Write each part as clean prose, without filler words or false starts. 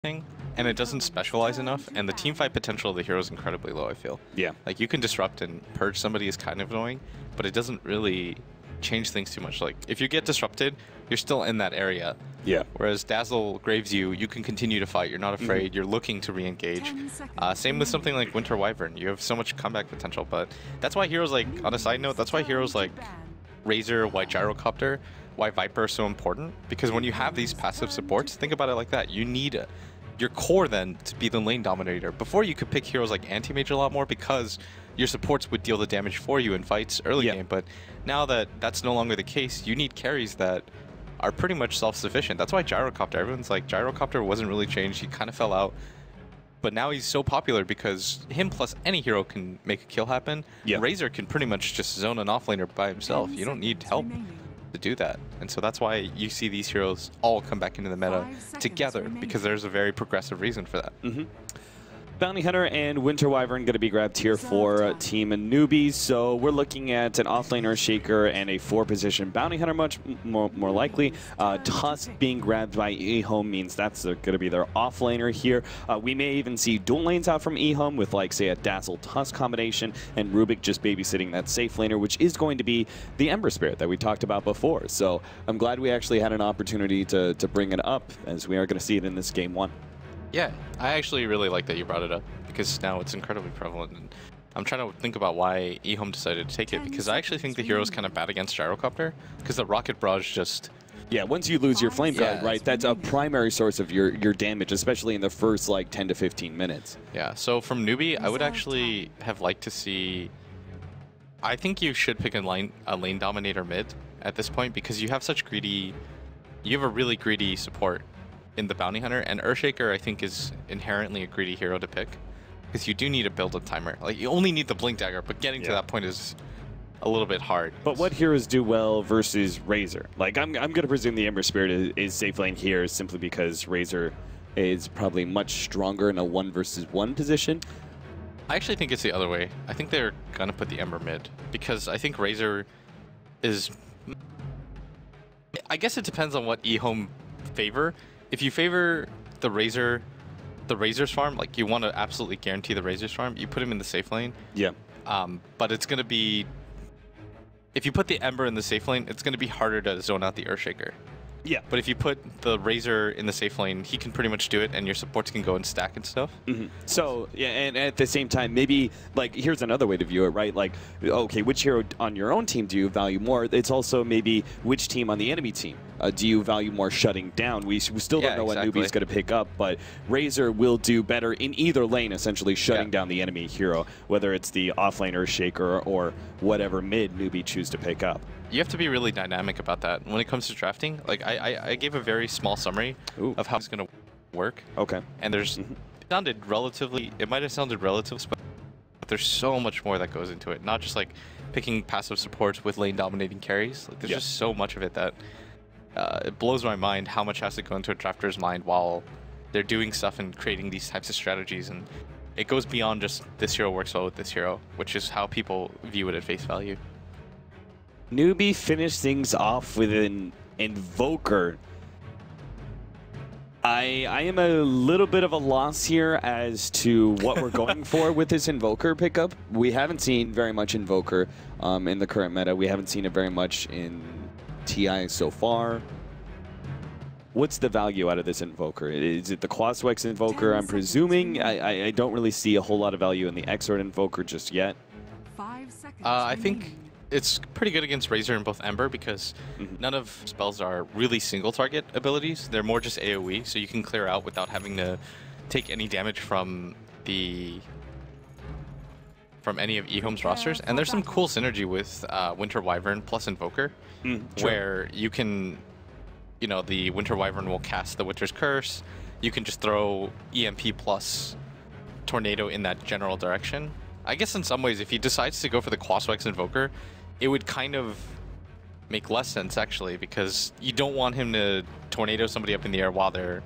and it doesn't specialize enough, and the team fight potential of the hero is incredibly low, I feel. Yeah. Like, you can disrupt and purge somebody is kind of annoying, but it doesn't really change things too much. Like, if you get disrupted, you're still in that area. Yeah. Whereas Dazzle graves you, you can continue to fight. You're not afraid. You're looking to re-engage. Same with something like Winter Wyvern. You have so much comeback potential, but that's why heroes like, on a side note, that's why heroes like Razor, why Gyrocopter, why Viper are so important. Because when you have these passive supports, think about it like that. You need your core then to be the lane dominator. Before, you could pick heroes like Anti-Mage a lot more because your supports would deal the damage for you in fights early game. But now that that's no longer the case, you need carries that are pretty much self-sufficient. That's why Gyrocopter, everyone's like, Gyrocopter wasn't really changed. He kind of fell out. But now he's so popular because him plus any hero can make a kill happen. Razor can pretty much just zone an offlaner by himself. You don't need help to do that. And so that's why you see these heroes all come back into the meta together, because there's a very progressive reason for that. Bounty Hunter and Winter Wyvern going to be grabbed here for Team Newbee. So we're looking at an offlaner, Shaker, and a 4-position Bounty Hunter, much more likely. Tusk being grabbed by Ehome means that's going to be their offlaner here. We may even see dual lanes out from Ehome with, like, say, a Dazzle Tusk combination, and Rubik just babysitting that safe laner, which is going to be the Ember Spirit that we talked about before. So I'm glad we actually had an opportunity to bring it up, as we are going to see it in this Game 1. Yeah, I actually really like that you brought it up, because now it's incredibly prevalent. And I'm trying to think about why Ehome decided to take it, because I actually think the hero's kind of bad against Gyrocopter, because the Rocket Barrage just... Yeah, once you lose your Flame Guard, right, that's a primary source of your damage, especially in the first, like, 10 to 15 minutes. Yeah, so from Newbee, I would actually have liked to see... I think you should pick a lane dominator mid at this point, because you have such greedy... You have a really greedy support in the Bounty Hunter, and Earthshaker I think is inherently a greedy hero to pick, because you do need a build-up timer. Like, you only need the Blink Dagger, but getting to that point is a little bit hard. But what heroes do well versus Razor? Like, I'm going to presume the Ember Spirit is safe lane here, simply because Razor is probably much stronger in a 1 versus 1 position. I actually think it's the other way. I think they're gonna put the Ember mid, because I think Razor is... I guess it depends on what Ehome favor. If you favor the Razor's farm, like, you want to absolutely guarantee the Razor's farm, you put him in the safe lane. Yeah. But it's going to be... If you put the Ember in the safe lane, it's going to be harder to zone out the Earthshaker. Yeah. But if you put the Razor in the safe lane, he can pretty much do it, and your supports can go and stack and stuff. So, yeah, and at the same time, maybe, like, here's another way to view it, right? Like, okay, which hero on your own team do you value more? It's also maybe which team on the enemy team do you value more shutting down? We still don't know what Newbee's going to pick up, but Razor will do better in either lane, essentially shutting down the enemy hero, whether it's the offlaner, Shaker, or whatever mid Newbee choose to pick up. You have to be really dynamic about that. When it comes to drafting, like, I gave a very small summary of how it's going to work. Okay. And there's... It sounded relatively... It might have sounded relative, but there's so much more that goes into it. Not just, like, picking passive supports with lane-dominating carries. Like, there's just so much of it that... it blows my mind how much has to go into a drafter's mind while they're doing stuff and creating these types of strategies. And it goes beyond just this hero works well with this hero, which is how people view it at face value. Newbee finished things off with an Invoker. I am a little bit of a loss here as to what we're going for with this Invoker pickup. We haven't seen very much Invoker in the current meta. We haven't seen it very much in TI so far. What's the value out of this Invoker? Is it the Quaswex Invoker, I'm presuming? I don't really see a whole lot of value in the Exort Invoker just yet. 5 seconds. I think it's pretty good against Razor and both Ember, because none of spells are really single target abilities. They're more just AoE, so you can clear out without having to take any damage from any of Ehome's rosters. And there's some cool synergy with Winter Wyvern plus Invoker, where you can, you know, the Winter Wyvern will cast the Winter's Curse. You can just throw EMP plus Tornado in that general direction. I guess in some ways, if he decides to go for the Quaswex Invoker, it would kind of make less sense, actually, because you don't want him to tornado somebody up in the air while they're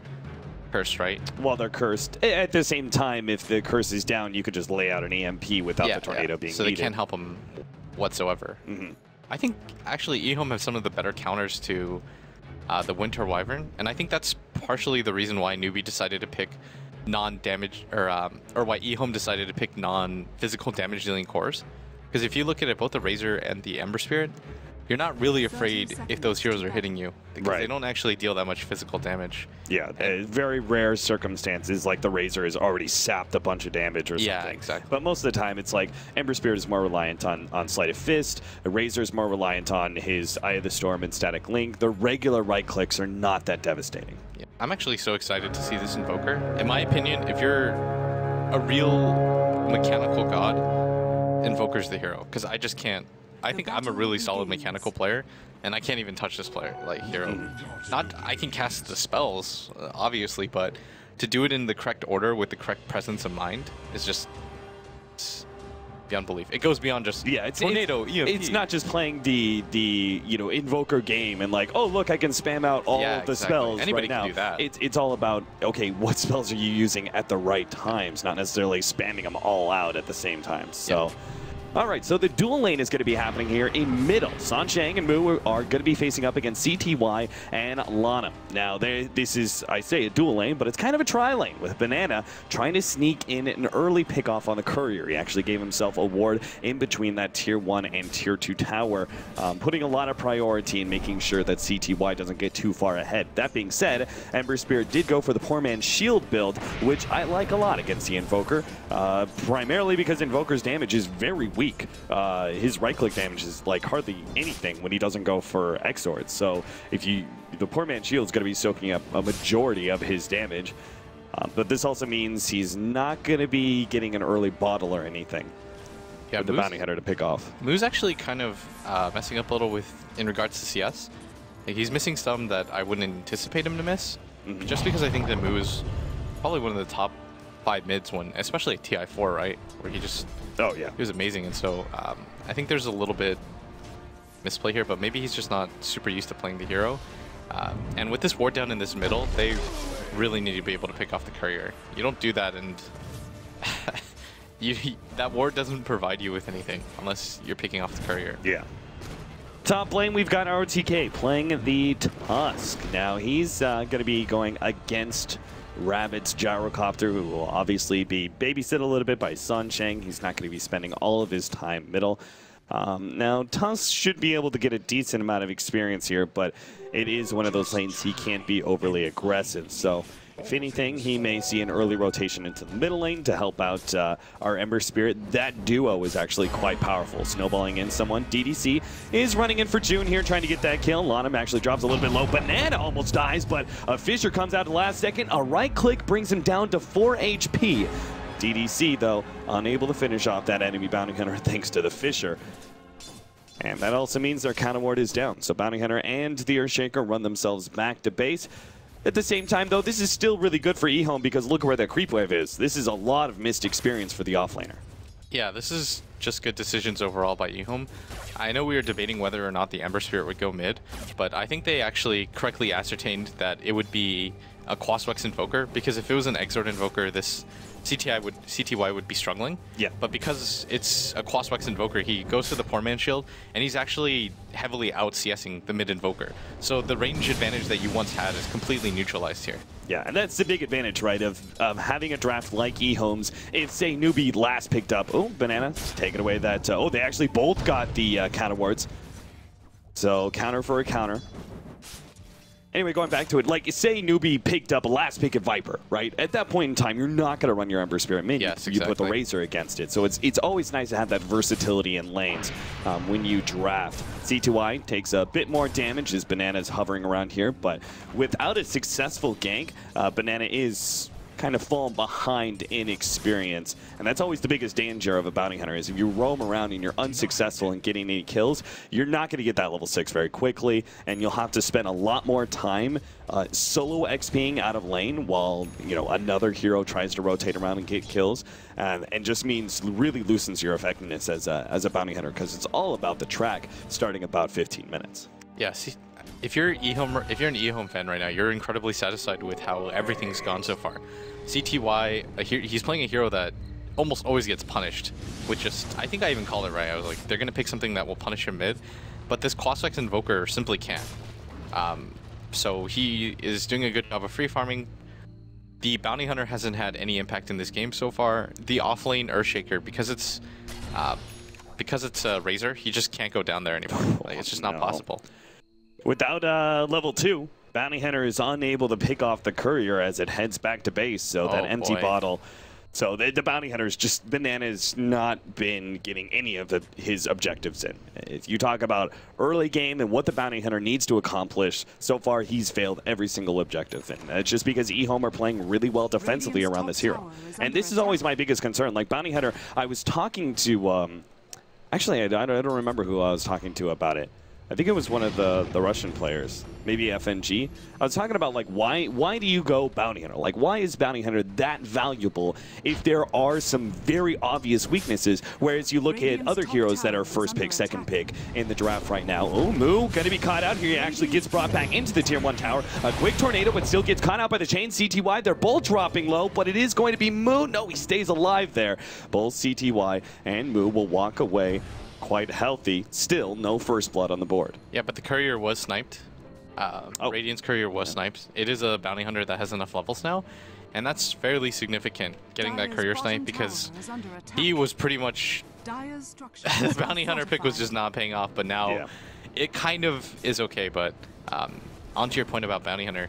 cursed, right? While they're cursed. At the same time, if the curse is down, you could just lay out an EMP without the tornado being so needed. They can't help him whatsoever. I think, actually, Ehome has some of the better counters to the Winter Wyvern, and I think that's partially the reason why Newbee decided to pick non-damage, or why Ehome decided to pick non-physical damage dealing cores. Because if you look at it, both the Razor and the Ember Spirit, you're not really afraid if those heroes are hitting you, because they don't actually deal that much physical damage. Yeah, very rare circumstances, like the Razor has already sapped a bunch of damage or something. Yeah, exactly. But most of the time, it's like Ember Spirit is more reliant on Sleight of Fist, the Razor is more reliant on his Eye of the Storm and Static Link. The regular right clicks are not that devastating. Yeah. I'm actually so excited to see this Invoker. In my opinion, if you're a real mechanical god, Invoker's the hero, because I just can't. I think I'm a really solid mechanical player, and I can't even touch this player, like, hero. Not, I can cast the spells, obviously, but to do it in the correct order with the correct presence of mind is just beyond belief. It goes beyond just tornado, EMP. It's not just playing the Invoker game and like, oh look, I can spam out all of the spells. Anybody right can now. do that. It's all about, okay, what spells are you using at the right times, not necessarily spamming them all out at the same time. So. All right, so the dual lane is going to be happening here in middle. Sansheng and Mu are going to be facing up against CTY and Lana. Now, this is, I say, a dual lane, but it's kind of a tri-lane with Banana trying to sneak in an early pickoff on the Courier. He actually gave himself a ward in between that Tier 1 and Tier 2 tower, putting a lot of priority in making sure that CTY doesn't get too far ahead. That being said, Ember Spirit did go for the Poor Man's Shield build, which I like a lot against the Invoker, primarily because Invoker's damage is very weak. His right-click damage is like hardly anything when he doesn't go for Exords. So if the Poor Man's Shield is going to be soaking up a majority of his damage. But this also means he's not going to be getting an early bottle or anything for the Bounty Hunter to pick off. Moo's actually kind of messing up a little in regards to CS. Like, he's missing some that I wouldn't anticipate him to miss, just because I think that Mu is probably one of the top 5 mids especially at TI4, right? Where he just... Oh, yeah. He was amazing, and so I think there's a little bit misplay here, but maybe he's just not super used to playing the hero. And with this ward down in this middle, they really need to be able to pick off the Courier. You don't do that, and that ward doesn't provide you with anything unless you're picking off the Courier. Yeah. Top lane, we've got RTK playing the Tusk. Now, he's going to be going against Rabbit's Gyrocopter, who will obviously be babysit a little bit by Sansheng. He's not going to be spending all of his time middle. Now, Tusk should be able to get a decent amount of experience here, but it is one of those lanes he can't be overly aggressive. So, if anything, he may see an early rotation into the middle lane to help out our Ember Spirit. That duo is actually quite powerful. Snowballing in someone. DDC is running in for June here, trying to get that kill. Lanham actually drops a little bit low. Banana almost dies, but a Fissure comes out at the last second. A right click brings him down to 4 HP. DDC, though, unable to finish off that enemy Bounty Hunter thanks to the Fissure. And that also means their counter ward is down. So Bounty Hunter and the Earthshaker run themselves back to base. At the same time, though, this is still really good for Ehome because look where that creep wave is. This is a lot of missed experience for the offlaner. Yeah, this is just good decisions overall by Ehome. I know we were debating whether or not the Ember Spirit would go mid, but I think they actually correctly ascertained that it would be a Quaswex Invoker, because if it was an Exord Invoker, this CTY would be struggling. Yeah. But because it's a Quaswex Invoker, he goes to the Poor Man's Shield, and he's actually heavily out-CSing the mid Invoker. So the range advantage that you once had is completely neutralized here. Yeah, and that's the big advantage, right, of having a draft like Ehome's. If, say, Newbee last picked up, oh, Banana, taking away that, oh, they actually both got the counter wards. So counter for a counter. Anyway, going back to it, like, say Newbee picked up a last pick at Viper, right? At that point in time, you're not going to run your Ember Spirit mid. Yes, you put the Razor against it. So it's always nice to have that versatility in lanes when you draft. C2I takes a bit more damage as Banana's hovering around here, but without a successful gank, Banana is kind of falling behind in experience. And that's always the biggest danger of a bounty hunter, is if you roam around and you're unsuccessful in getting any kills, you're not going to get that level 6 very quickly, and you'll have to spend a lot more time solo XPing out of lane while, you know, another hero tries to rotate around and get kills, and just means really loosens your effectiveness as a bounty hunter, because it's all about the track starting about 15 minutes. Yeah, see, if you're an Ehome fan right now, you're incredibly satisfied with how everything's gone so far. CTY, he's playing a hero that almost always gets punished, which just, I think I even called it right. I was like, they're going to pick something that will punish him mid, but this Quaswex Invoker simply can't. So he is doing a good job of free farming. The Bounty Hunter hasn't had any impact in this game so far. The offlane Earthshaker, because it's a Razor, he just can't go down there anymore. Like, it's just not possible. Without level 2, Bounty Hunter is unable to pick off the Courier as it heads back to base. So that empty bottle. So the Bounty Hunter's just Banana's not been getting any of his objectives in. If you talk about early game and what the Bounty Hunter needs to accomplish, so far he's failed every single objective. And it's just because Ehome are playing really well defensively around this hero. And this is always my biggest concern. Like Bounty Hunter, I was talking to, actually I don't remember who I was talking to about it. I think it was one of the Russian players, maybe FNG. I was talking about, like, why do you go Bounty Hunter? Like, why is Bounty Hunter that valuable if there are some very obvious weaknesses, whereas you look at other heroes that are first pick, second pick in the draft right now. Oh, Moo going to be caught out here. He actually gets brought back into the tier 1 tower. A quick tornado, but still gets caught out by the chain. CTY, they're both dropping low, but it is going to be Moo. No, he stays alive there. Both CTY and Moo will walk away quite healthy. Still no first blood on the board. Yeah, but the Courier was sniped. Radiant's Courier was sniped. It is a Bounty Hunter that has enough levels now, and that's fairly significant, getting that Courier snipe, because he was pretty much... the Bounty Hunter pick was just not paying off, but now it kind of is okay. But onto your point about Bounty Hunter.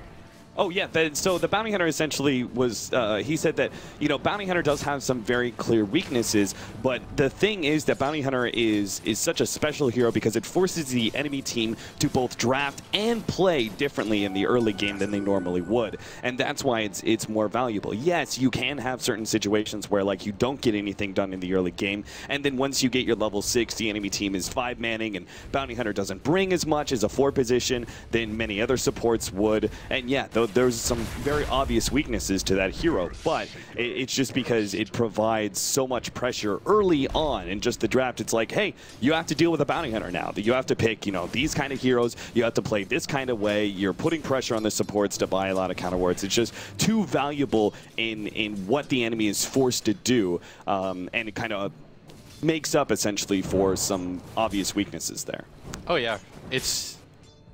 Oh, yeah. So the Bounty Hunter essentially was, he said that, you know, Bounty Hunter does have some very clear weaknesses, but the thing is that Bounty Hunter is such a special hero because it forces the enemy team to both draft and play differently in the early game than they normally would. And that's why it's more valuable. Yes, you can have certain situations where, like, you don't get anything done in the early game, and then once you get your level 6, the enemy team is 5-manning, and Bounty Hunter doesn't bring as much as a 4 position than many other supports would. And yeah, there's some very obvious weaknesses to that hero, but it's just because it provides so much pressure early on in just the draft. It's like, hey, you have to deal with a Bounty Hunter now. You have to pick, you know, these kind of heroes. You have to play this kind of way. You're putting pressure on the supports to buy a lot of counter wards. It's just too valuable in what the enemy is forced to do, and it kind of makes up essentially for some obvious weaknesses there. Oh yeah,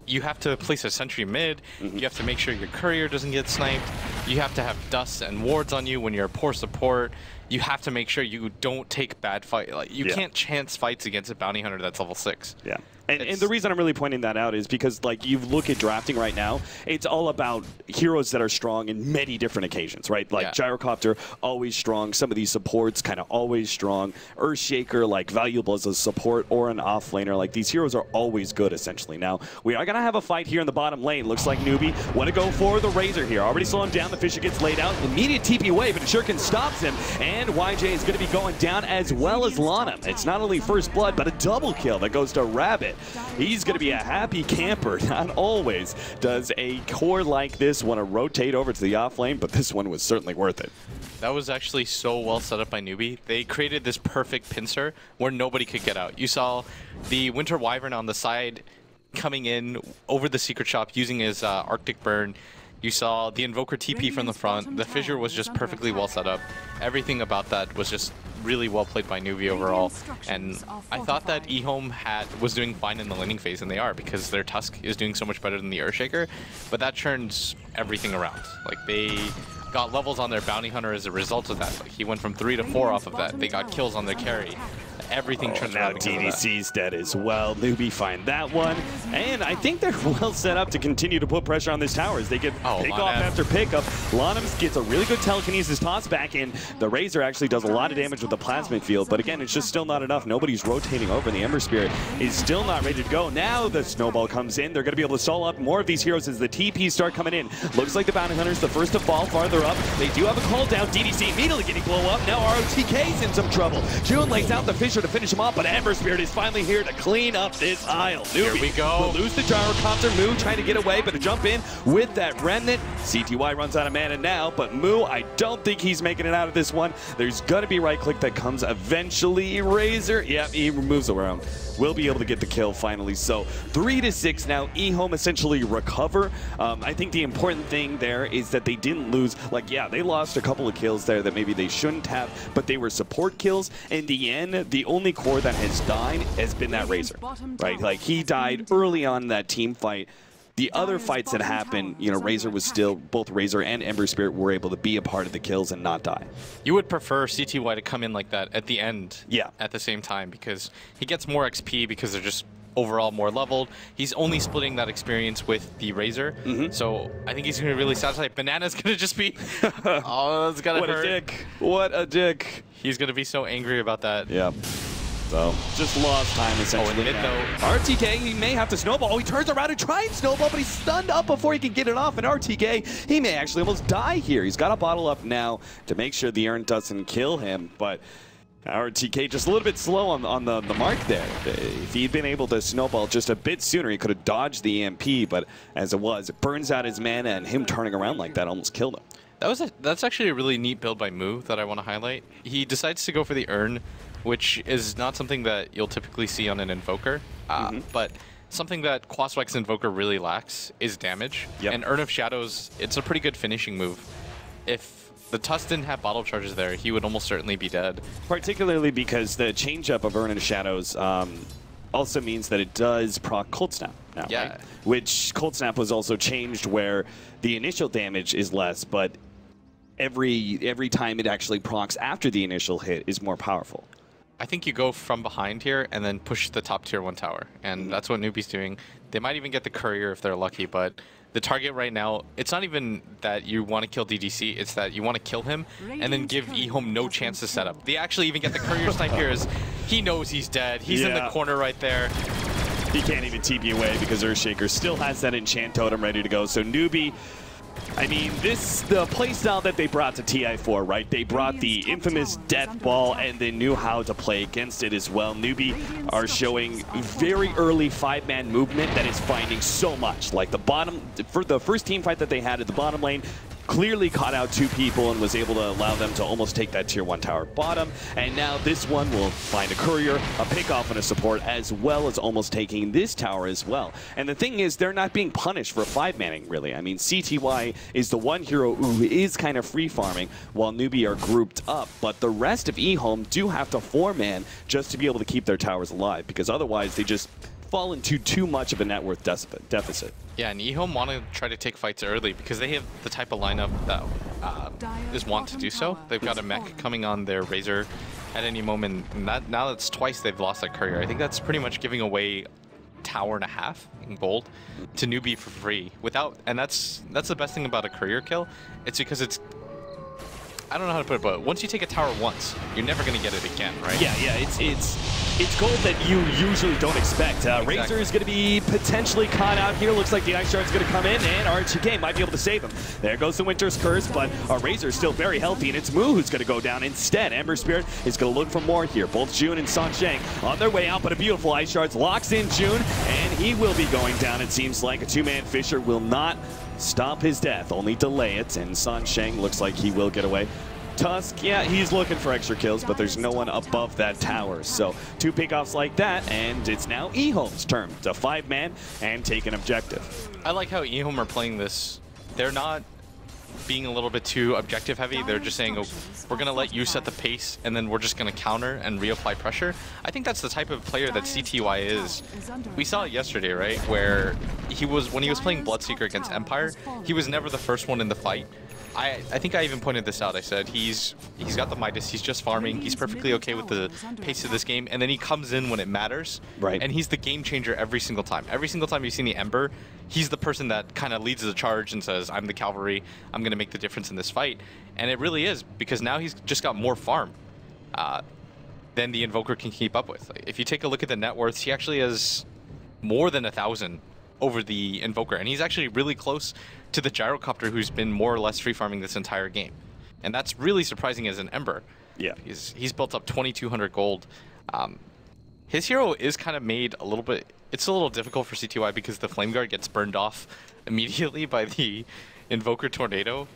you have to place a sentry mid, you have to make sure your Courier doesn't get sniped, you have to have dust and wards on you when you're a poor support, you have to make sure you don't take bad fight. Like, you can't chance fights against a Bounty Hunter that's level 6. Yeah. And the reason I'm really pointing that out is because, like, you look at drafting right now, it's all about heroes that are strong in many different occasions, right? Like Gyrocopter, always strong. Some of these supports, kind of always strong. Earthshaker, like, valuable as a support or an offlaner. Like, these heroes are always good, essentially. Now, we are going to have a fight here in the bottom lane. Looks like Newbee want to go for the Razor here. Already slow him down. The Fisher gets laid out. Immediate TP wave, but Shuriken stops him. And YJ is going to be going down as well as Lana. It's not only first blood, but a double kill that goes to Rabbit. He's going to be a happy camper. Not always does a core like this want to rotate over to the off lane, but this one was certainly worth it. That was actually so well set up by Newbee. They created this perfect pincer where nobody could get out. You saw the Winter Wyvern on the side coming in over the secret shop using his Arctic Burn. You saw the Invoker TP from the front. The Fissure was just perfectly well set up. Everything about that was just really well played by Newbee overall. And I thought that Ehome was doing fine in the laning phase, and they are, because their Tusk is doing so much better than the Earthshaker. But that turns everything around. Like, they got levels on their Bounty Hunter as a result of that. Like, he went from 3 to 4 off of that. They got kills on their carry. Everything turns around. DDC's dead as well. Newbee find that one. And I think they're well set up to continue to put pressure on this tower as they get pick off after pickup. Lonham gets a really good telekinesis toss back in. The Razor actually does a lot of damage with the plasmid field, but again, it's just still not enough. Nobody's rotating over. The Ember Spirit is still not ready to go. Now the Snowball comes in. They're going to be able to stall up more of these heroes as the TPs start coming in. Looks like the Bounty Hunter's the first to fall farther up. They do have a call down. DDC immediately getting blow up. Now ROTK's in some trouble. June lays out the Fissure to finish him off, but Ember Spirit is finally here to clean up this aisle. Newbee here we go. Will lose the Gyrocopter. Moo trying to get away, but to jump in with that Remnant. CTY runs out of mana now, but Moo, I don't think he's making it out of this one. There's going to be right click that comes eventually. Razor, yeah, he moves around. Will be able to get the kill finally. So 3-6 now. Ehome essentially recover. I think the important thing there is that they didn't lose. Like, yeah, they lost a couple of kills there that maybe they shouldn't have, but they were support kills. In the end, the only core that has died has been that Razor, right? Like, he died early on in that team fight. the other fights that happened, you know, Razor was still, both Razor and Ember Spirit were able to be a part of the kills and not die. You would prefer CTY to come in like that at the end, yeah, at the same time, because he gets more XP because they're just overall more leveled. He's only splitting that experience with the Razor, so I think he's going to be really satisfied. Banana's going to just be, oh, that's got to hurt. What a dick. What a dick. He's going to be so angry about that. Yeah. So, just lost time, essentially. Oh, in the mid, though. RTK, he may have to snowball. Oh, he turns around and tries snowball, but he's stunned up before he can get it off. And RTK, he may actually almost die here. He's got a bottle up now to make sure the urn doesn't kill him. But RTK just a little bit slow on the mark there. If he'd been able to snowball just a bit sooner, he could have dodged the EMP. But as it was, it burns out his mana, and him turning around like that almost killed him. That's actually a really neat build by Moo that I want to highlight. He decides to go for the urn, which is not something that you'll typically see on an Invoker, but something that Quaswex Invoker really lacks is damage. And Urn of Shadows, it's a pretty good finishing move. If the Tusk didn't have bottle charges there, he would almost certainly be dead. Particularly because the change-up of Urn of Shadows also means that it does proc Cold Snap now, right? Which Cold Snap was also changed where the initial damage is less, but every time it actually procs after the initial hit is more powerful. I think you go from behind here and then push the top tier 1 tower, and that's what Newbee's doing. They might even get the courier if they're lucky, but the target right now, it's not even that you want to kill DDC, it's that you want to kill him and then give Ehome no chance to set up. They actually even get the courier snipe here as he knows he's dead. He's in the corner right there. He can't even TP away because Earthshaker still has that enchant totem ready to go. So Newbee, I mean, the playstyle that they brought to TI4, right? They brought the infamous Death Ball, and they knew how to play against it as well. Newbee are showing very early 5-man movement that is finding so much. Like for the first team fight that they had at the bottom lane, clearly caught out 2 people and was able to allow them to almost take that tier 1 tower bottom. And now this one will find a courier, a pickoff, and a support, as well as almost taking this tower as well. And the thing is, they're not being punished for 5-manning, really. I mean, CTY is the one hero who is kind of free farming, while Newbee are grouped up. But the rest of Ehome do have to 4-man just to be able to keep their towers alive, because otherwise they just fall into too much of a net worth deficit. Yeah, and Ehome want to try to take fights early because they have the type of lineup that is want to do so. They've got a mech coming on their Razor at any moment, and now that's twice they've lost that courier. I think that's pretty much giving away tower and a half in gold to Newbee for free. And that's the best thing about a courier kill. It's because it's, I don't know how to put it, but once you take a tower once, you're never going to get it again, right? Yeah, it's gold that you usually don't expect. Exactly. Razor is going to be potentially caught out here. Looks like the Ice Shard's going to come in, and RTK might be able to save him. There goes the Winter's Curse, but Razor is still very healthy, and it's Moo who's going to go down instead. Ember Spirit is going to look for more here. Both June and Sansheng on their way out, but a beautiful Ice Shards locks in June, and he will be going down. It seems like a 2-man Fisher will not stop his death, only delay it, and Sansheng looks like he will get away. Tusk, yeah, he's looking for extra kills, but there's no one above that tower. So 2 pickoffs like that, and it's now Ehome's turn to 5-man and take an objective. I like how Ehome are playing this. They're not being a little bit too objective heavy. They're just saying, oh, we're going to let you set the pace, and then we're just going to counter and reapply pressure. I think that's the type of player that CTY is. We saw it yesterday, right, where when he was playing Bloodseeker against Empire, he was never the first one in the fight. I think I even pointed this out. I said he's got the Midas, he's just farming, he's perfectly okay with the pace of this game, and then he comes in when it matters. Right. And he's the game changer every single time. Every single time you've seen the Ember, he's the person that kind of leads the charge and says, I'm the cavalry, I'm going to make the difference in this fight. And it really is, because now he's just got more farm than the Invoker can keep up with. Like, if you take a look at the net worths, he actually has more than 1,000 over the Invoker, and he's actually really close to the Gyrocopter, who's been more or less free farming this entire game. And that's really surprising as an Ember. Yeah. He's built up 2,200 gold. His hero is kind of made a little bit, it's a little difficult for CTY because the Flame Guard gets burned off immediately by the Invoker Tornado.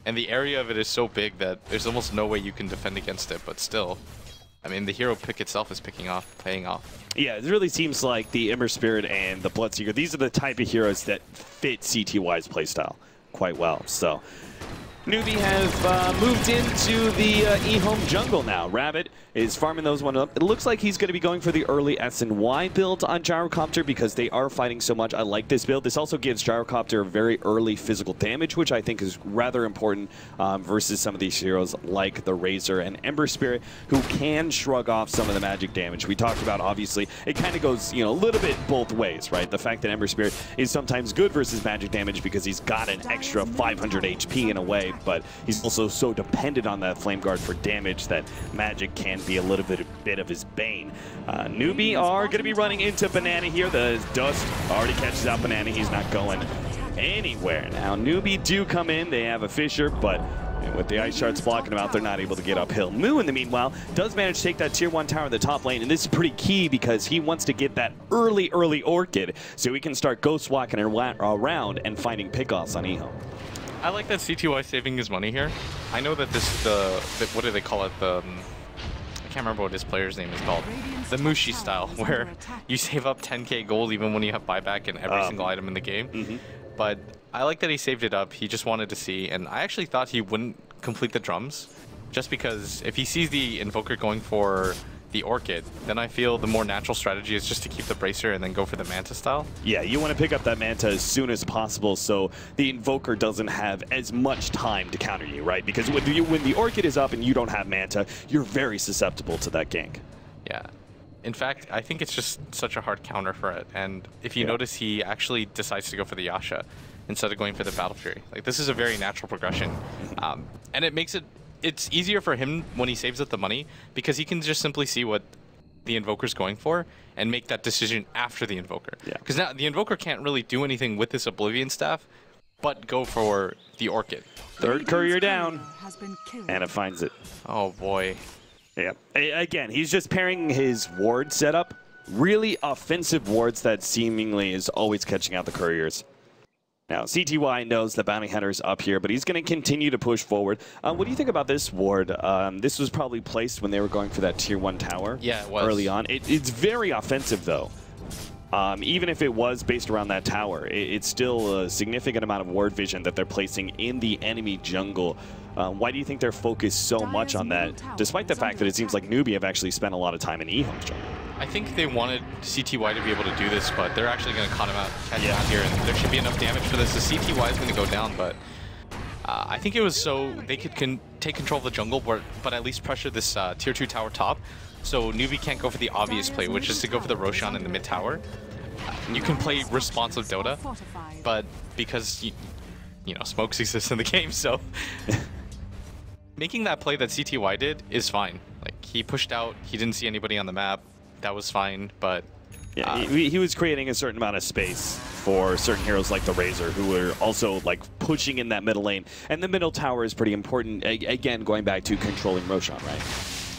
And the area of it is so big that there's almost no way you can defend against it, but still. I mean, the hero pick itself is paying off. Yeah, it really seems like the Ember Spirit and the Bloodseeker, these are the type of heroes that fit CTY's playstyle quite well. So Newbee have moved into the Ehome jungle now. Rabbit is farming those one up. It looks like he's going to be going for the early S&Y build on Gyrocopter because they are fighting so much. I like this build. This also gives Gyrocopter very early physical damage, which I think is rather important versus some of these heroes like the Razor and Ember Spirit, who can shrug off some of the magic damage. We talked about, obviously, it kind of goes, you know, a little bit both ways, right? The fact that Ember Spirit is sometimes good versus magic damage because he's got an extra 500 HP in a way, but he's also so dependent on that Flame Guard for damage that magic can be a little bit of his bane. Newbee are going to be running into Banana here. The dust already catches out Banana. He's not going anywhere. Now, Newbee do come in. They have a Fissure, but with the ice shards blocking them out, they're not able to get uphill. Moo, in the meanwhile, does manage to take that tier 1 tower in the top lane, and this is pretty key because he wants to get that early Orchid so he can start ghost walking around and finding pickoffs on Ehome. I like that CTY saving his money here. I know that this what do they call it? I can't remember what his player's name is called. The Mushi style, where you save up 10k gold even when you have buyback in every single item in the game. But I like that he saved it up. He just wanted to see, and I actually thought he wouldn't complete the drums, just because if he sees the Invoker going for the Orchid, then I feel the more natural strategy is just to keep the Bracer and then go for the Manta style. Yeah, you want to pick up that Manta as soon as possible so the Invoker doesn't have as much time to counter you, right? Because when the Orchid is up and you don't have Manta, you're very susceptible to that gank. Yeah. In fact, I think it's just such a hard counter for it. And if you notice, he actually decides to go for the Yasha instead of going for the Battle Fury. Like, this is a very natural progression. And it makes it's easier for him when he saves up the money because he can just simply see what the Invoker's going for and make that decision after the Invoker. Because now the Invoker can't really do anything with this Oblivion Staff but go for the Orchid. Third courier down, and it finds it. Oh boy. Yeah. Again, he's just pairing his ward setup. Really offensive wards that seemingly is always catching out the couriers. Now, CTY knows the Bounty Hunter's up here, but he's going to continue to push forward. What do you think about this ward? This was probably placed when they were going for that tier 1 tower. Yeah, it was. Early on. It's very offensive, though. Even if it was based around that tower, it's still a significant amount of ward vision that they're placing in the enemy jungle. Why do you think they're focused so much on that, despite the fact that it seems like Newbee have actually spent a lot of time in Ehome's jungle? I think they wanted CTY to be able to do this, but they're actually going to cut him out, catch him out here, and there should be enough damage for this. The CTY is going to go down, but I think it was so they could take control of the jungle, but at least pressure this tier 2 tower top, so Newbee can't go for the obvious play, which is to go for the Roshan in the mid tower. You can play responsive Dota, but because you know, smokes exist in the game, so making that play that CTY did is fine. Like, he pushed out, he didn't see anybody on the map. That was fine, but yeah, he was creating a certain amount of space for certain heroes like the Razor, who were also like pushing in that middle lane. And the middle tower is pretty important. Again, going back to controlling Roshan, right?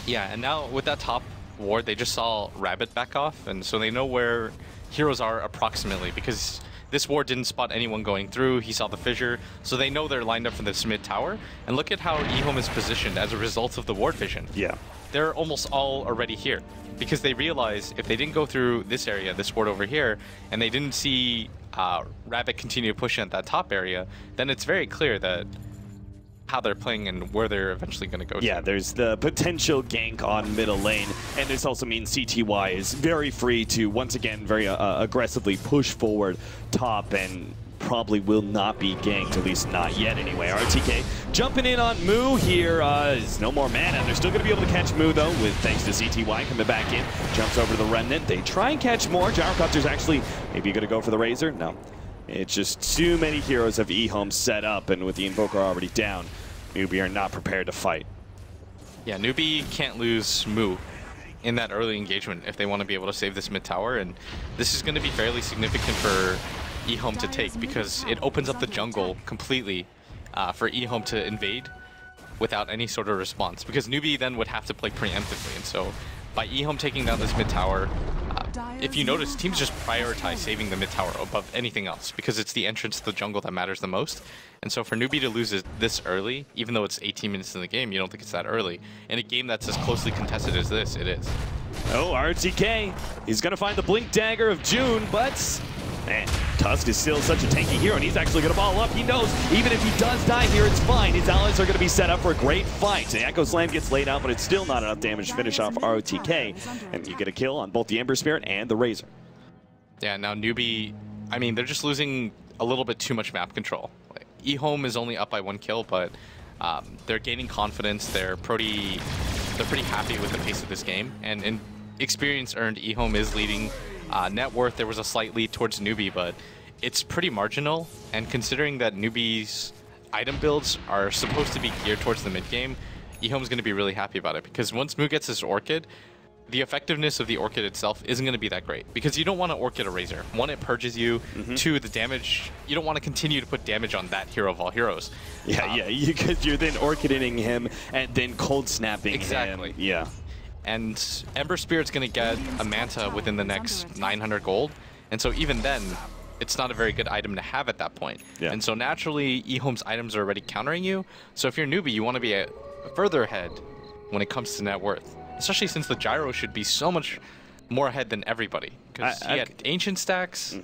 Yeah, and now with that top ward, they just saw Rabbit back off, and so they know where heroes are approximately, because this ward didn't spot anyone going through. He saw the fissure, so they know they're lined up for this mid tower. And look at how Ehome is positioned as a result of the ward vision. Yeah. They're almost all already here, because they realize if they didn't go through this area, this ward over here, and they didn't see Rabbit continue to push in at that top area, then it's very clear that how they're playing and where they're eventually going to go to. Yeah, there's the potential gank on middle lane, and this also means CTY is very free to, once again, very aggressively push forward top, and probably will not be ganked, at least not yet anyway. RTK jumping in on Moo here. There's no more mana. They're still going to be able to catch Moo, though, with thanks to CTY coming back in. Jumps over to the Remnant. They try and catch more. Gyrocopter's actually maybe going to go for the Razor. No. It's just too many heroes of Ehome set up, and with the Invoker already down, Newbee are not prepared to fight. Yeah, Newbee can't lose Moo in that early engagement if they want to be able to save this mid tower, and this is going to be fairly significant for Ehome to take, because it opens up the jungle completely for Ehome to invade without any sort of response, because Newbee then would have to play preemptively. And so by Ehome taking down this mid tower, if you notice, teams just prioritize saving the mid tower above anything else, because it's the entrance to the jungle that matters the most. And so for Newbee to lose it this early, even though it's 18 minutes in the game, you don't think it's that early. In a game that's as closely contested as this, it is. Oh, RTK, he's going to find the Blink Dagger of June, but man, Tusk is still such a tanky hero, and he's actually going to ball up. He knows even if he does die here, it's fine. His allies are going to be set up for a great fight. The Echo Slam gets laid out, but it's still not enough damage to finish off ROTK, and you get a kill on both the Ember Spirit and the Razor. Yeah, now Newbee, I mean, they're just losing a little bit too much map control. Like, Ehome is only up by 1 kill, but they're gaining confidence. They're pretty happy with the pace of this game, and in experience earned, Ehome is leading. Net worth, there was a slight lead towards Newbee, but it's pretty marginal, and considering that Newbee's item builds are supposed to be geared towards the mid game, Ehome's going to be really happy about it, because once Moo gets his Orchid, the effectiveness of the Orchid itself isn't going to be that great, because you don't want to Orchid a Razor. One, it purges you. Two, the damage, you don't want to continue to put damage on that hero of all heroes. Yeah, because you're then Orchiding him and then cold snapping exactly. him. Yeah. And Ember Spirit's going to get a Manta within the next 900 gold, and so even then, it's not a very good item to have at that point. Yeah. And so naturally, Ehome's items are already countering you, so if you're Newbee, you want to be further ahead when it comes to net worth. Especially since the Gyro should be so much more ahead than everybody. Because he had ancient stacks.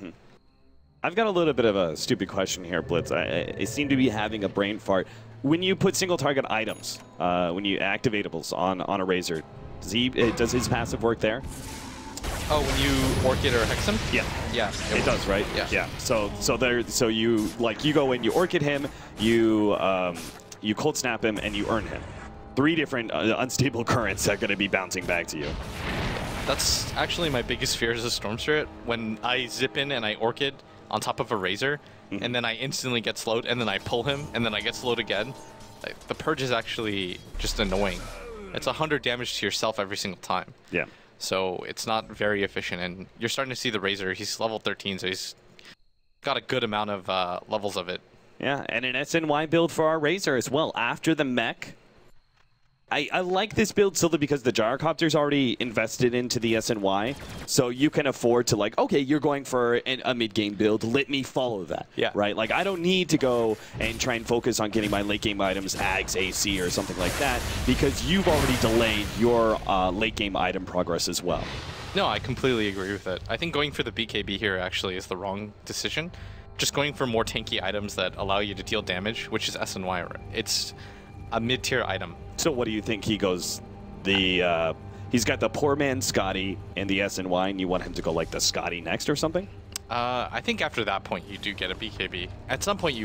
I've got a little bit of a stupid question here, Blitz. I seem to be having a brain fart. When you put single target items, when you activatables on a Razor, does his passive work there? Oh, when you Orchid or Hex him? Yeah. Yeah. It does, right? Yeah. So you go in, you Orchid him, you cold snap him, and you earn him. 3 different unstable currents that are going to be bouncing back to you. That's actually my biggest fear as a Storm Spirit. When I zip in and I Orchid on top of a Razor, and then I instantly get slowed, and then I pull him, and then I get slowed again. Like, the purge is actually just annoying. It's 100 damage to yourself every single time. Yeah. So it's not very efficient, and you're starting to see the Razor. He's level 13, so he's got a good amount of levels of it. Yeah, and an SNY build for our Razor as well. After the mech, I like this build solely because the Gyrocopter's already invested into the SNY, so you can afford to, like, okay, you're going for a mid-game build, let me follow that. Yeah. Right? Like, I don't need to go and try and focus on getting my late-game items, Ags, AC, or something like that, because you've already delayed your late-game item progress as well. No, I completely agree with it. I think going for the BKB here actually is the wrong decision. Just going for more tanky items that allow you to deal damage, which is SNY. It's a mid-tier item. So what do you think he goes? He's got the poor man Scotty and the SNY, and you want him to go like the Scotty next or something? I think after that point you do get a BKB. At some point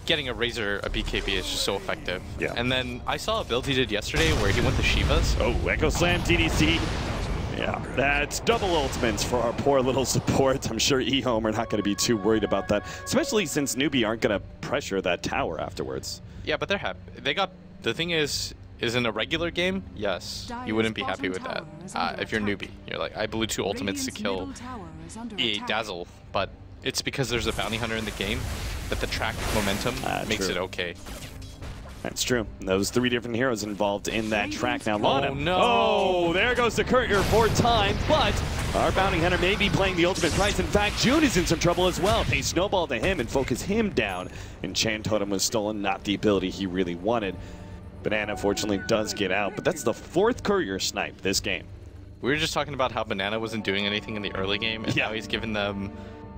getting a Razor a BKB is just so effective. Yeah. And then I saw a build he did yesterday where he went to Shivas. Oh, Echo Slam DDC. Yeah, that's double ultimates for our poor little support. I'm sure Ehome are not going to be too worried about that, especially since Newbee aren't going to pressure that tower afterwards. Yeah, but they're happy. The thing is in a regular game, yes, you wouldn't be happy with that. If you're Newbee, you're like, I blew 2 ultimates to kill E8 Dazzle, but it's because there's a bounty hunter in the game that the track momentum makes it okay. That's true. Those 3 different heroes involved in that track. Now, Lana. Oh, no. Oh, there goes the courier 4 times, but our bounty hunter may be playing the ultimate price. In fact, June is in some trouble as well. They snowball to him and focus him down. And Chan Totem was stolen, not the ability he really wanted. Banana, fortunately, does get out, but that's the 4th courier snipe this game. We were just talking about how Banana wasn't doing anything in the early game, and now he's given them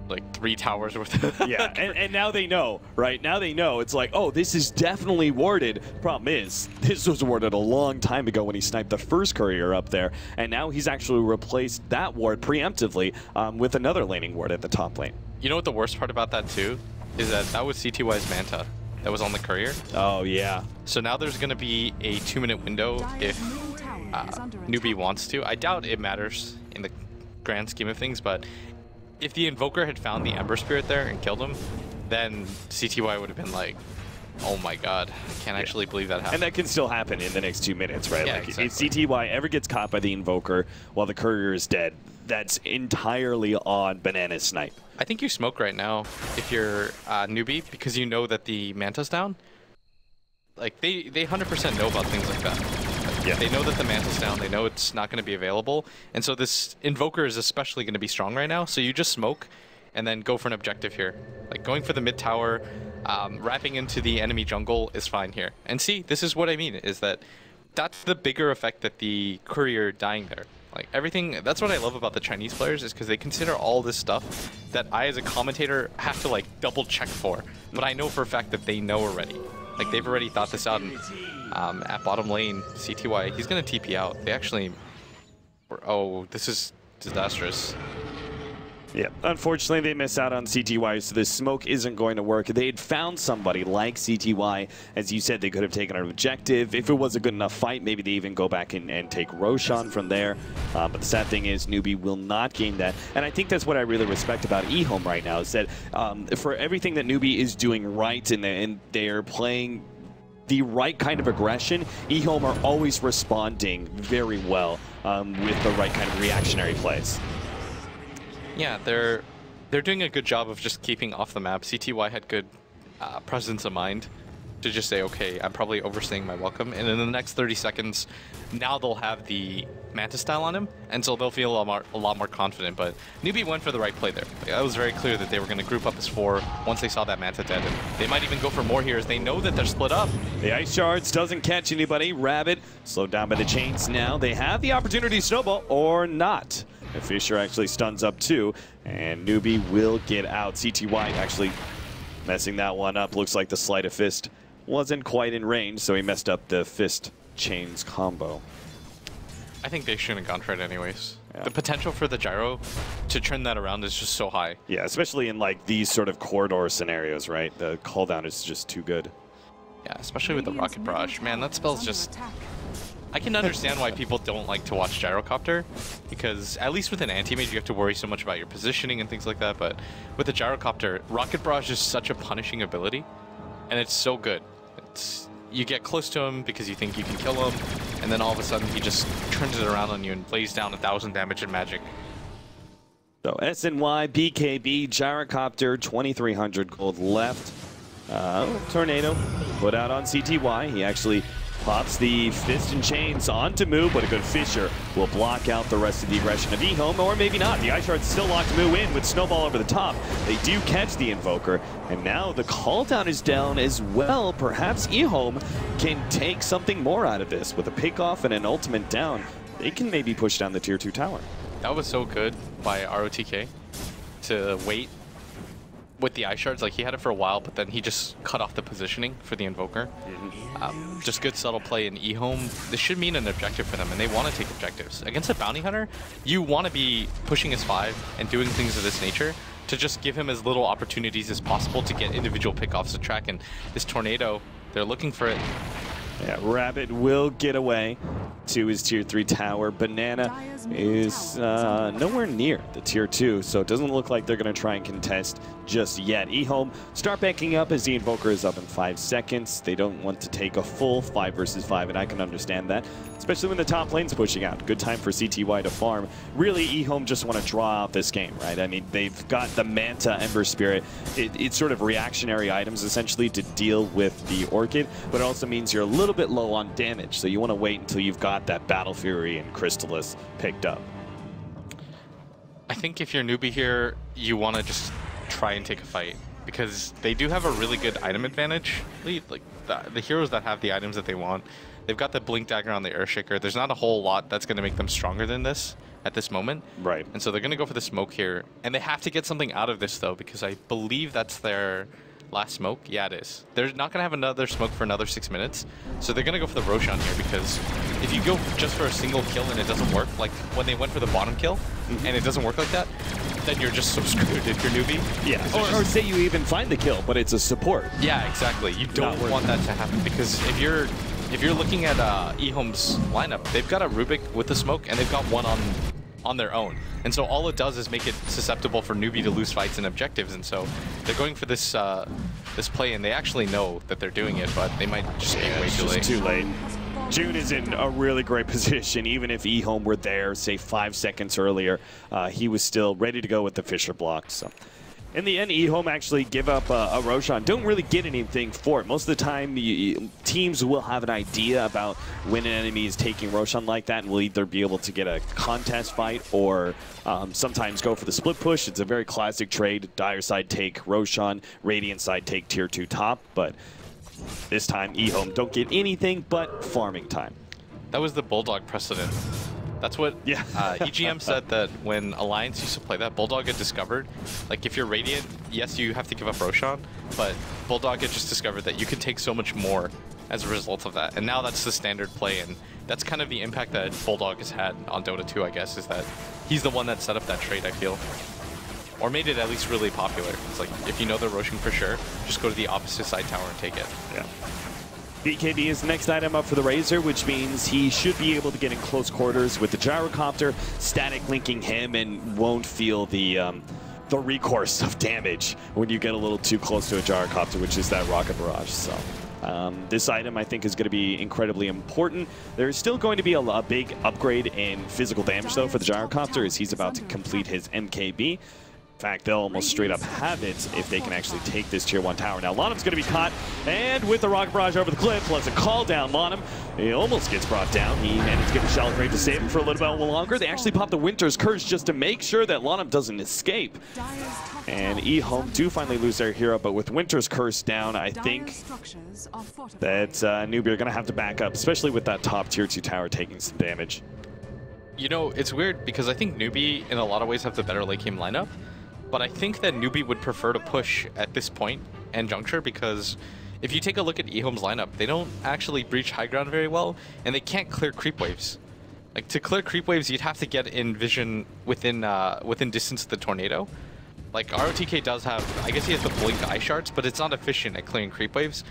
like 3 towers worth of yeah, and now they know, right? Now they know. It's like, oh, this is definitely warded. Problem is, this was warded a long time ago when he sniped the first courier up there, and now he's actually replaced that ward preemptively with another laning ward at the top lane. You know what the worst part about that too? Is that was CTY's Manta that was on the courier. Oh, yeah. So now there's going to be a 2-minute window if Newbee wants to. I doubt it matters in the grand scheme of things, but if the Invoker had found the Ember Spirit there and killed him, then CTY would have been like, oh my god, I can't actually believe that happened. And that can still happen in the next 2 minutes, right? Yeah, like, exactly. if CTY ever gets caught by the Invoker while the courier is dead, that's entirely on Banana's snipe. I think you smoke right now if you're Newbee, because you know that the Manta's down. Like, they 100% know about things like that. Like, yeah. They know that the Manta's down, they know it's not going to be available, and so this Invoker is especially going to be strong right now, so you just smoke and then go for an objective here. Like, going for the mid tower, wrapping into the enemy jungle is fine here. And see, this is what I mean, is that that's the bigger effect that the courier dying there. Like everything, that's what I love about the Chinese players is because they consider all this stuff that I as a commentator have to like double check for. But I know for a fact that they know already. Like they've already thought this out. And, at bottom lane, CTY, he's gonna TP out. They actually, oh, this is disastrous. Yeah, unfortunately they miss out on CTY, so this smoke isn't going to work. They had found somebody like CTY. As you said, they could have taken an objective. If it was a good enough fight, maybe they even go back and take Roshan from there. But the sad thing is, Newbee will not gain that. And I think that's what I really respect about Ehome right now, is that for everything that Newbee is doing right, and they're playing the right kind of aggression, Ehome are always responding very well with the right kind of reactionary plays. Yeah, they're doing a good job of just keeping off the map. CTY had good presence of mind to just say, okay, I'm probably overstaying my welcome, and in the next 30 seconds, now they'll have the Manta style on him, and so they'll feel a lot more confident. But Newbee went for the right play there. Like, that was very clear that they were going to group up as 4 once they saw that Manta dead, and they might even go for more here as they know that they're split up. The Ice Shards doesn't catch anybody. Rabbit slowed down by the chains now. They have the opportunity to snowball or not. And Fisher actually stuns up too, and Newbee will get out. CTY actually messing that one up. Looks like the sleight of fist wasn't quite in range, so he messed up the fist chains combo. I think they shouldn't have gone for it anyways. Yeah. The potential for the gyro to turn that around is just so high. Yeah, especially in like these sort of corridor scenarios, right? The cooldown is just too good. Yeah, especially with the Rocket Barrage. Man, that spell's just... I can understand why people don't like to watch Gyrocopter, because at least with an anti-mage you have to worry so much about your positioning and things like that, but with the Gyrocopter, Rocket Barrage is such a punishing ability, and it's so good. You get close to him because you think you can kill him, and then all of a sudden he just turns it around on you and lays down 1,000 damage in magic. So SNY, BKB, Gyrocopter, 2,300 gold left. Tornado put out on CTY. He actually pops the fist and chains onto Moo, but a good Fisher will block out the rest of the aggression of Ehome, or maybe not. The Ice Shards still locked Moo in with Snowball over the top. They do catch the Invoker, and now the call down is down as well. Perhaps Ehome can take something more out of this. With a pick off and an ultimate down, they can maybe push down the tier 2 tower. That was so good by ROTK to wait with the Ice Shards. Like, he had it for a while, but then he just cut off the positioning for the Invoker. Just good subtle play in Ehome. This should mean an objective for them, and they want to take objectives. Against a Bounty Hunter, you want to be pushing his 5 and doing things of this nature to just give him as little opportunities as possible to get individual pickoffs to track. And this Tornado, they're looking for it. Yeah, Rabbit will get away to his tier 3 tower. Banana is nowhere near the tier 2, so it doesn't look like they're going to try and contest just yet. Ehome start backing up as the Invoker is up in 5 seconds. They don't want to take a full 5 versus 5, and I can understand that, especially when the top lane's pushing out. Good time for CTY to farm. Really, Ehome just want to draw out this game, right? I mean, they've got the Manta, Ember Spirit. It's sort of reactionary items, essentially, to deal with the Orchid, but it also means you're a little bit low on damage, so you want to wait until you've got that Battle Fury and Crystallis picked up. I think if you're Newbee here, you want to just try and take a fight, because they do have a really good item advantage. Like the heroes that have the items that they want, they've got the Blink Dagger on the Earthshaker. There's not a whole lot that's going to make them stronger than this at this moment. Right. And so they're going to go for the smoke here, and they have to get something out of this though, because I believe that's their last smoke. Yeah, it is. They're not going to have another smoke for another 6 minutes, so they're going to go for the Roshan here, because if you go just for a single kill and it doesn't work, like when they went for the bottom kill and it doesn't work like that, then you're just so screwed if you're Newbie. Yeah, or say you even find the kill, but it's a support. Yeah, exactly. You don't want that to happen, because if you're looking at Ehome's lineup, they've got a Rubik with the smoke, and they've got one on their own. And so all it does is make it susceptible for Newbee to lose fights and objectives. And so they're going for this this play, and they actually know that they're doing it, but they might just be way too late. June is in a really great position. Even if Ehome were there, say 5 seconds earlier, he was still ready to go with the Fisher block. So in the end, Ehome actually give up a Roshan. Don't really get anything for it. Most of the time, teams will have an idea about when an enemy is taking Roshan like that, and will either be able to get a contest fight or sometimes go for the split push. It's a very classic trade. Dire side take Roshan, Radiant side take tier 2 top, but this time Ehome don't get anything but farming time. That was the Bulldog precedent. That's what EGM said, that when Alliance used to play that, Bulldog had discovered, like if you're Radiant, yes, you have to give up Roshan, but Bulldog had just discovered that you can take so much more as a result of that. And now that's the standard play, and that's kind of the impact that Bulldog has had on Dota 2, I guess, is that he's the one that set up that trait, I feel. Or made it at least really popular. It's like, if you know they're Roshing for sure, just go to the opposite side tower and take it. Yeah. BKB is the next item up for the Razor, which means he should be able to get in close quarters with the gyrocopter, static linking him, and won't feel the recourse of damage when you get a little too close to a gyrocopter, which is that rocket barrage. So this item, I think, is going to be incredibly important. There's still going to be a big upgrade in physical damage, though, for the gyrocopter, as he's about to complete his MKB. In fact, they'll almost straight up have it if they can actually take this tier 1 tower. Now, Lonum's going to be caught, and with the rocket barrage over the cliff, plus a call down, Lonum, he almost gets brought down. He managed to get the Shallow Grave to save him for a little bit longer. They actually pop the Winter's Curse just to make sure that Lonum doesn't escape. And Ehome do finally lose their hero, but with Winter's Curse down, I think that Newbee are going to have to back up, especially with that top tier 2 tower taking some damage. You know, it's weird because I think Newbee, in a lot of ways, have the better late game lineup. But I think that Newbee would prefer to push at this point and juncture, because if you take a look at Ehome's lineup, they don't actually breach high ground very well, and they can't clear creep waves. Like, to clear creep waves, you'd have to get in vision within distance of the tornado. Like, ROTK does have, I guess he has the blink eye shards, but it's not efficient at clearing creep waves.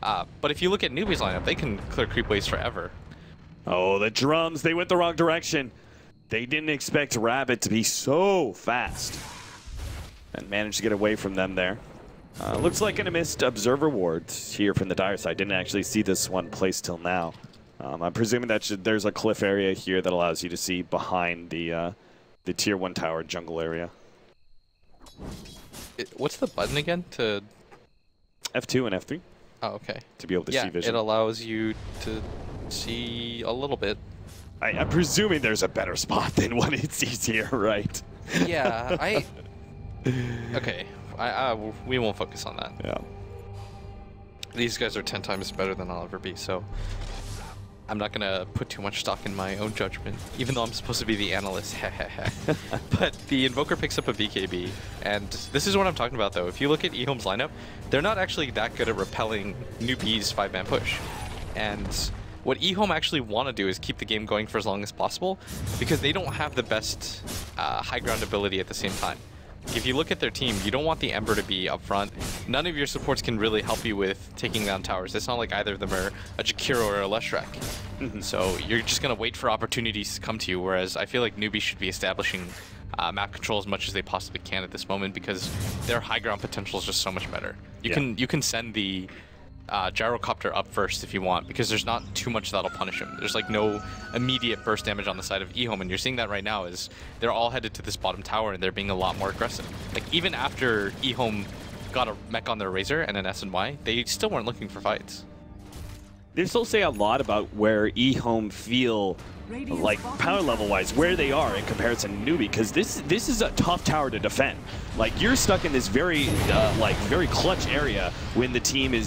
But if you look at Newbee's lineup, they can clear creep waves forever. Oh, the drums, they went the wrong direction. They didn't expect Rabbit to be so fast. And managed to get away from them there. Looks like a missed Observer Ward here from the Dire side. Didn't actually see this one placed till now. I'm presuming that there's a cliff area here that allows you to see behind the tier 1 tower jungle area. What's the button again? To F2 and F3. Oh, okay. To be able to see vision. It allows you to see a little bit. I'm presuming there's a better spot than what it sees here, right? Yeah, okay, we won't focus on that. Yeah. These guys are 10 times better than I'll ever be, so I'm not gonna put too much stock in my own judgment, even though I'm supposed to be the analyst. But the Invoker picks up a BKB, and this is what I'm talking about, though. If you look at Ehome's lineup, they're not actually that good at repelling Newbee's 5-man push. And what Ehome actually want to do is keep the game going for as long as possible, because they don't have the best high ground ability at the same time. If you look at their team, you don't want the Ember to be up front. None of your supports can really help you with taking down towers. It's not like either of them are a Jakiro or a Leshrac. So you're just going to wait for opportunities to come to you, whereas I feel like Newbee should be establishing map control as much as they possibly can at this moment, because their high ground potential is just so much better. You can send the gyrocopter up first if you want, because there's not too much that'll punish him. There's like no immediate burst damage on the side of Ehome, and you're seeing that right now is they're all headed to this bottom tower and they're being a lot more aggressive. Like, even after Ehome got a mech on their Razor and an SNY, they still weren't looking for fights. They still say a lot about where Ehome feel like power level wise, where they are in comparison to Newbee, because this is a tough tower to defend. Like, you're stuck in this very very clutch area when the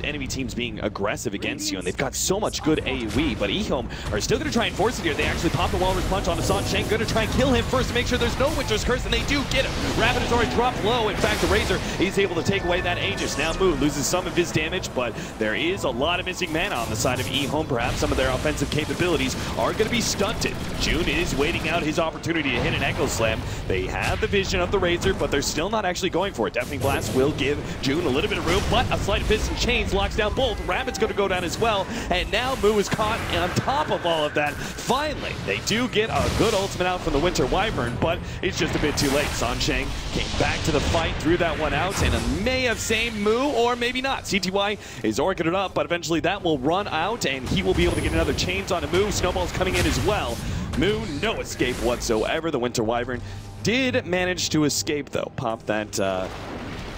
enemy team's being aggressive against you, and they've got so much good AoE. But Ehome are still going to try and force it here. They actually pop the Walrus Punch onto Sansheng, going to try and kill him first to make sure there's no Winter's Curse, and they do get him. Rapid has already dropped low. In fact, the Razor is able to take away that Aegis. Now Moo loses some of his damage, but there is a lot of missing mana on the side of Ehome. Perhaps some of their offensive capabilities are going to be stunted. June is waiting out his opportunity to hit an Echo Slam. They have the vision of the Razor, but they're still not actually going for it. Deafening Blast will give June a little bit of room, but a Sleight of Fist and Chains locks down both. Rabbit's going to go down as well, and now Moo is caught, and on top of all of that, finally, they do get a good ultimate out from the Winter Wyvern, but it's just a bit too late. Sansheng came back to the fight, threw that one out, and it may have saved Moo, or maybe not. CTY is orching it up, but eventually that will run out, and he will be able to get another Chains on a Moo. Snowball's coming in as well. Moo, no escape whatsoever. The Winter Wyvern did manage to escape, though. Pop that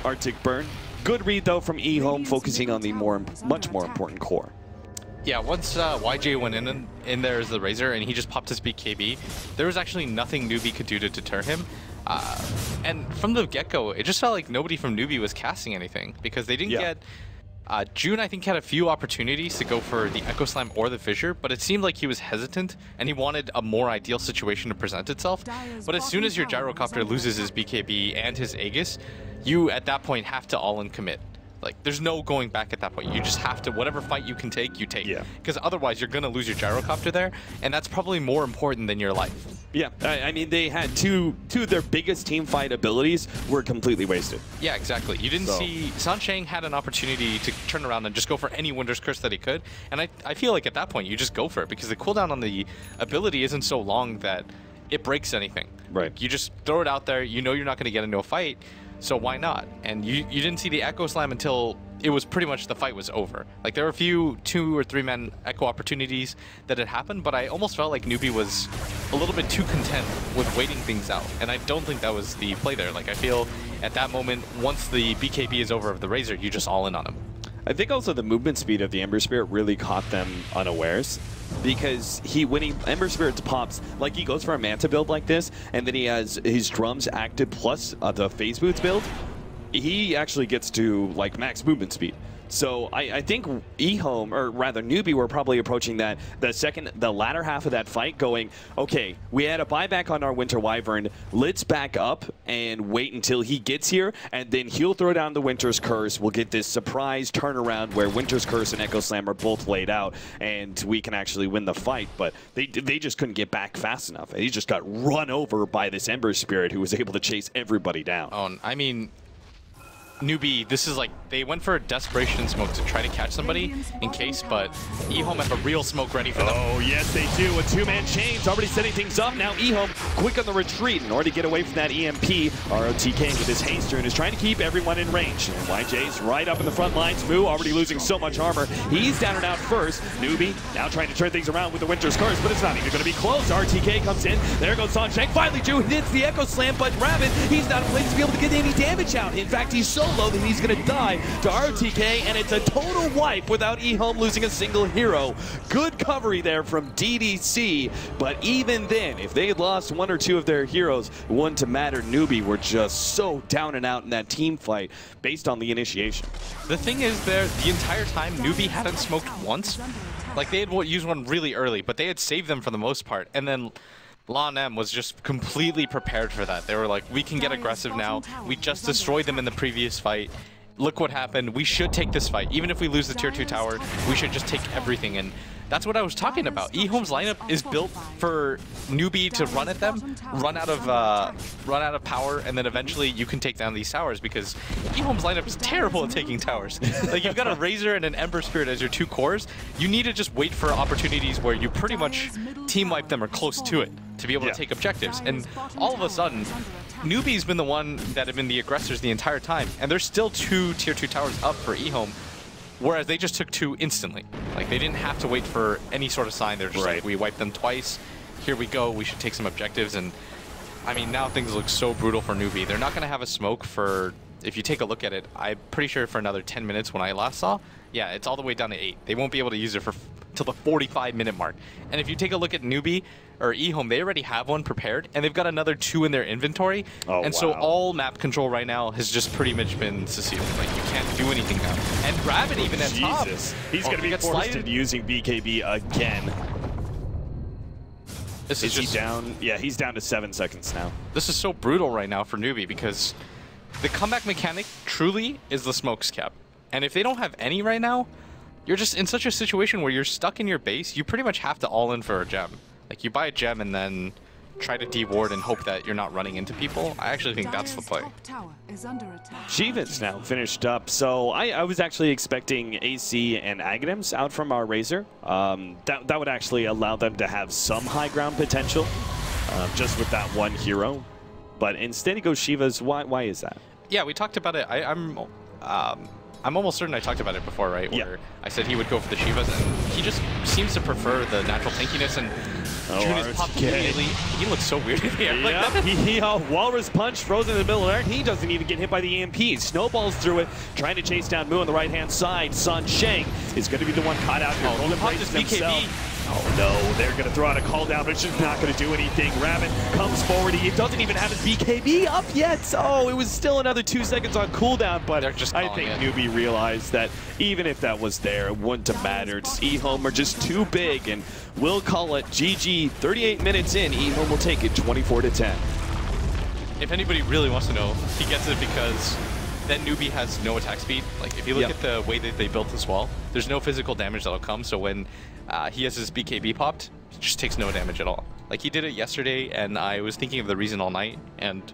Arctic Burn. Good read, though, from Ehome, focusing on the much more important core. Yeah, once YJ went in there as the Razor and he just popped his BKB, there was actually nothing Newbee could do to deter him. And from the get-go, it just felt like nobody from Newbee was casting anything, because they didn't get June, I think, had a few opportunities to go for the Echo Slam or the Fissure, but it seemed like he was hesitant, and he wanted a more ideal situation to present itself. But as soon as your Gyrocopter loses his BKB and his Aegis, you, at that point, have to all-in commit. Like, there's no going back at that point. You just have to, whatever fight you can take, you take. Yeah. Because otherwise, you're going to lose your Gyrocopter there, and that's probably more important than your life. Yeah, I mean, they had two of their biggest team fight abilities were completely wasted. Yeah, exactly. You didn't see... Sansheng had an opportunity to turn around and just go for any Winter's Curse that he could, and I feel like at that point, you just go for it, because the cooldown on the ability isn't so long that it breaks anything. Right. You just throw it out there, you know you're not going to get into a fight, so why not? And you didn't see the Echo Slam until it was pretty much the fight was over. Like, there were a few 2 or 3 man Echo opportunities that had happened, but I almost felt like Newbee was a little bit too content with waiting things out. And I don't think that was the play there. Like, I feel at that moment, once the BKB is over of the Razor, you just all in on him. I think also the movement speed of the Ember Spirit really caught them unawares, because when Ember Spirit pops, like, he goes for a Manta build like this, and then he has his drums active plus the Phase Boots build, he actually gets to, like, max movement speed. So I think Ehome, or rather Newbee, were probably approaching that the latter half of that fight going, okay, we had a buyback on our Winter Wyvern, let's back up and wait until he gets here, and then he'll throw down the Winter's Curse. We'll get this surprise turnaround where Winter's Curse and Echo Slam are both laid out, and we can actually win the fight. But they just couldn't get back fast enough. He just got run over by this Ember Spirit, who was able to chase everybody down. Oh, I mean... Newbee, this is like, they went for a desperation smoke to try to catch somebody in case, but Ehome have a real smoke ready for them. Oh, yes, they do. A two-man chain's already setting things up. Now Ehome quick on the retreat in order to get away from that EMP. ROTK with his haster and is trying to keep everyone in range. And YJ's right up in the front lines. Moo already losing so much armor. He's down and out first. Newbee now trying to turn things around with the Winter's Curse, but it's not even going to be close. RTK comes in. There goes Sansheng. Finally, Drew hits the Echo Slam, but Rabbit, he's not in place to be able to get any damage out. In fact, he's so low that he's going to die to RTK, and it's a total wipe without Ehome losing a single hero. Good covery there from DDC, but even then, if they had lost 1 or 2 of their heroes, it wouldn't have mattered. Newbee were just so down and out in that team fight based on the initiation. The thing is, the entire time, Newbee hadn't smoked once. Like, they had used one really early, but they had saved them for the most part, and then Lon M was just completely prepared for that. They were like, we can get aggressive now. We just destroyed them in the previous fight. Look what happened. We should take this fight. Even if we lose the tier 2 tower, we should just take everything. And that's what I was talking about. Ehome's lineup is built for Newbee to run at them, run out of power, and then eventually you can take down these towers, because Ehome's lineup is terrible at taking towers. Like, you've got a Razor and an Ember Spirit as your 2 cores. You need to just wait for opportunities where you pretty much team wipe them or close to it to be able to take objectives. And all of a sudden, Newbee's been the one that have been the aggressors the entire time, and there's still 2 tier 2 towers up for Ehome, whereas they just took 2 instantly. Like, they didn't have to wait for any sort of sign. They're just like, we wiped them twice, here we go, we should take some objectives. And I mean, now things look so brutal for Newbee. They're not going to have a smoke for, if you take a look at it, I'm pretty sure for another 10 minutes when I last saw. Yeah, it's all the way down to 8. They won't be able to use it till the 45-minute mark. And if you take a look at Newbee or Ehome, they already have one prepared, and they've got another 2 in their inventory. Oh, and so all map control right now has just pretty much been Cecile. Like, you can't do anything now. And Rabbit even at top. He's going to be forced into using BKB again. Is he down? Yeah, he's down to 7 seconds now. This is so brutal right now for Newbee, because the comeback mechanic truly is the smokes cap. And if they don't have any right now, you're just in such a situation where you're stuck in your base. You pretty much have to all in for a gem. Like, you buy a gem and then try to deward and hope that you're not running into people. I actually think that's the play. Shiva's now finished up, so I was actually expecting AC and Aghanim's out from our Razor. That would actually allow them to have some high ground potential, just with that one hero. But instead he goes Shiva's. Why is that? Yeah, we talked about it. I'm almost certain I talked about it before, right? Where I said he would go for the Shivas, and he just seems to prefer the natural tankiness, and June is popped immediately. He looks so weird in the air. Yeah, like he Walrus Punch frozen in the middle of there, and he doesn't even get hit by the EMP. Snowballs through it, trying to chase down Moo on the right-hand side. Sansheng is going to be the one caught out here. Oh, he popped his BKB. Oh no, they're going to throw out a call down, but it's just not going to do anything. Rabbit comes forward. He doesn't even have his BKB up yet. So it was still another 2 seconds on cooldown, but I think Newbee realized that even if that was there, it wouldn't have mattered. Ehome are just too big, and we'll call it GG. 38 minutes in, Ehome will take it 24-10. If anybody really wants to know, he gets it because then Newbee has no attack speed. Like, if you look at the way that they built this wall, there's no physical damage that'll come, so when he has his BKB popped, he just takes no damage at all. Like, he did it yesterday, and I was thinking of the reason all night, and